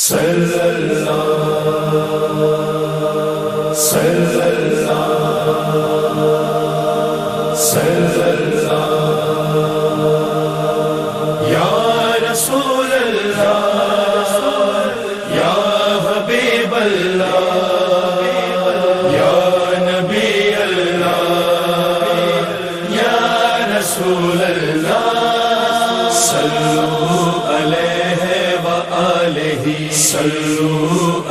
صلی اللہ صلی اللہ صلی اللہ یا رسول اللہ یا حبیب اللہ یا نبی اللہ یا رسول اللہ صلو علیہ وآلہ صلو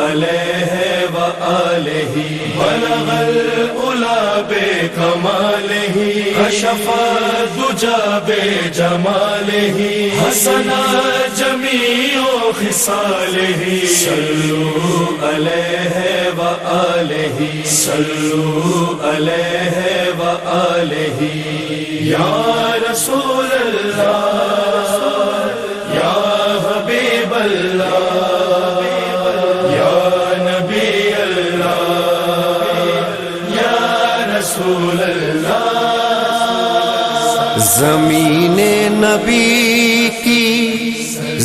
علیہ وآلہ بلغ العلا بکمالہ کشف الدجی بجمالہ حسن جمیع خصالہ صلو علیہ وآلہ صلو علیہ وآلہ یا رسول اللہ یا حبیب اللہ یا نبی اللہ یا رسول اللہ زمین نبی کی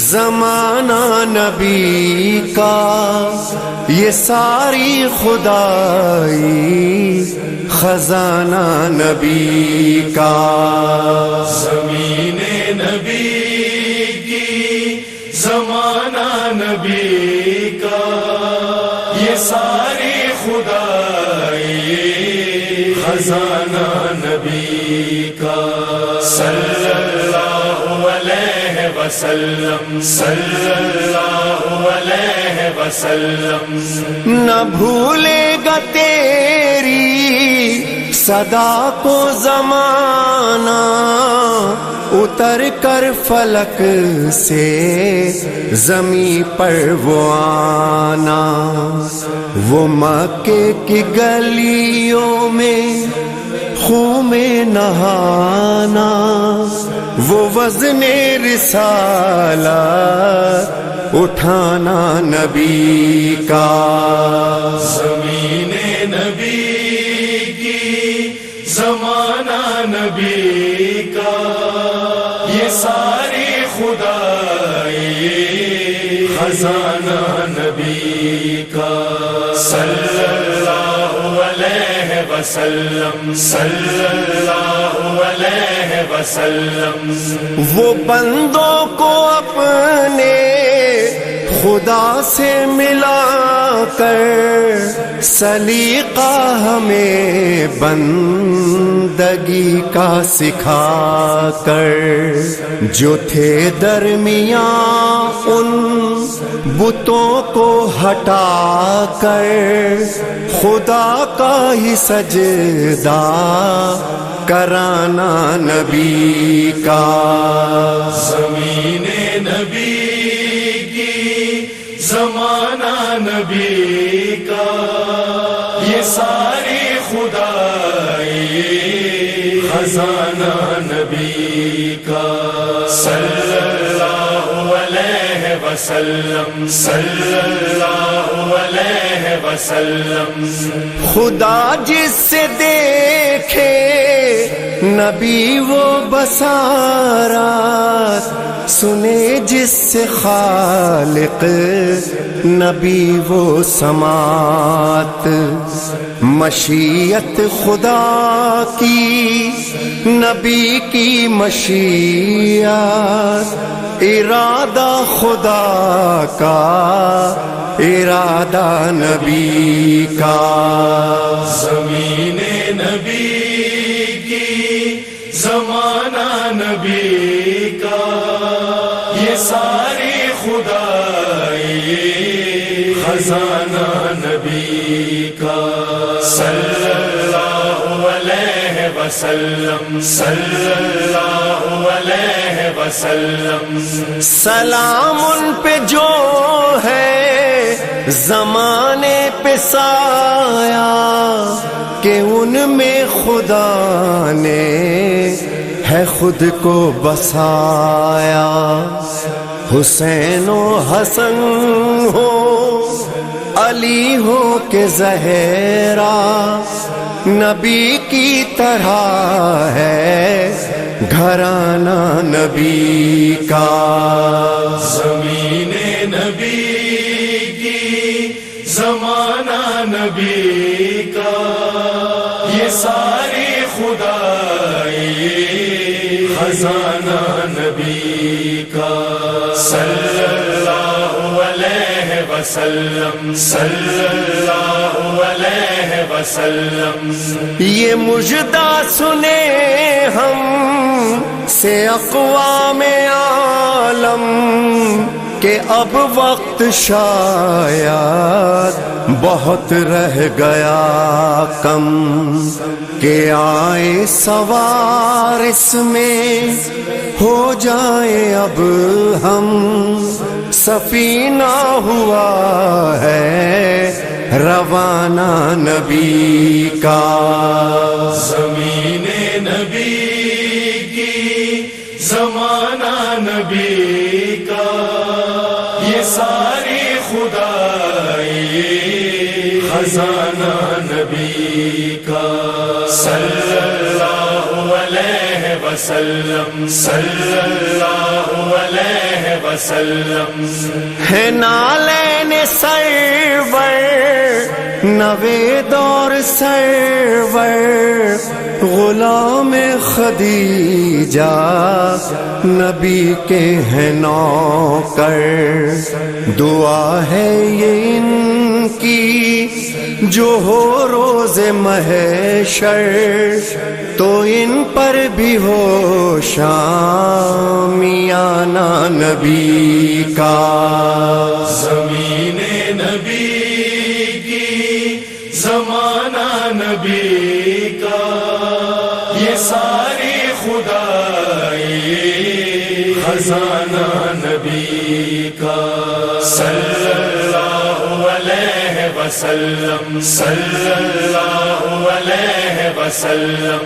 زمانہ نبی کا یہ ساری خدائی خزانہ نبی کا زمین نبی کی زمانہ نبی کا یہ ساری خدائی خزانہ نبی کا صلی اللہ علیہ وسلم صلی اللہ علیہ وسلم نہ بھولے گا تیری صدا کو زمانہ اتر کر فلک سے زمیں پر وہ آنا وہ مکے کی گلیوں میں خون میں نہانا وہ وزن رسالت اٹھانا نبی کا زمین نبی کی زمانہ نبی کا یہ ساری خدائی خزانہ نبی کا صلی اللہ علیہ وسلم صلی اللہ علیہ وسلم وہ بندوں کو اپنے خدا سے ملا کر سلیقہ ہمیں بندگی کا سکھا کر جو تھے درمیان ان بتوں کو ہٹا کر خدا کا ہی سجدہ کرانا نبی کا زمین نبی کی زمانہ نبی کا یہ ساری خدائی خزانہ نبی کا صلی اللہ علیہ وسلم صلی اللہ علیہ وسلم خدا جس سے دیکھے نبی وہ بصارت سنے جس سے خالق نبی وہ سماعت مشیت خدا کی نبی کی مشیت ارادہ خدا کا ارادہ نبی کا زمین نبی کی زمانہ نبی کا یہ ساری خدائی خزانہ نبی کا صلی اللہ علیہ وسلم صلی اللہ علیہ وسلم سلام ان پہ جو ہے زمانے پہ سایہ کہ ان میں خدا نے ہے خود کو بسایا حسین و حسن ہو علی ہو کہ زہرا نبی کی طرح ہے گھرانہ نبی کا. زمین نبی نبی کا یہ ساری خدائی خزانہ نبی کا صلی اللہ علیہ وسلم صلی اللہ علیہ وسلم یہ مژدہ سنے ہم سے اقوام عالم کہ اب وقت شاید بہت رہ گیا کم کہ آئے سوار اس میں ہو جائیں اب ہم سفینہ ہوا ہے روانہ نبی کا زمین نبی کی زمانہ نبی کا یہ ساری خدائی خزانہ نبی کا صلی اللہ علیہ وسلم صلی اللہ علیہ وسلم ہے نالین سرور نوے دور سرور غلام خدیجہ نبی کے ہیں نوکر دعا ہے یہ ان کی جو ہو روز محشر تو ان پر بھی ہو شامیانہ نبی کا زمین نبی کی زمانہ نبی کا یہ ساری خدائی خزانہ نبی کا صلی اللہ علیہ وسلم صلی اللہ علیہ وسلم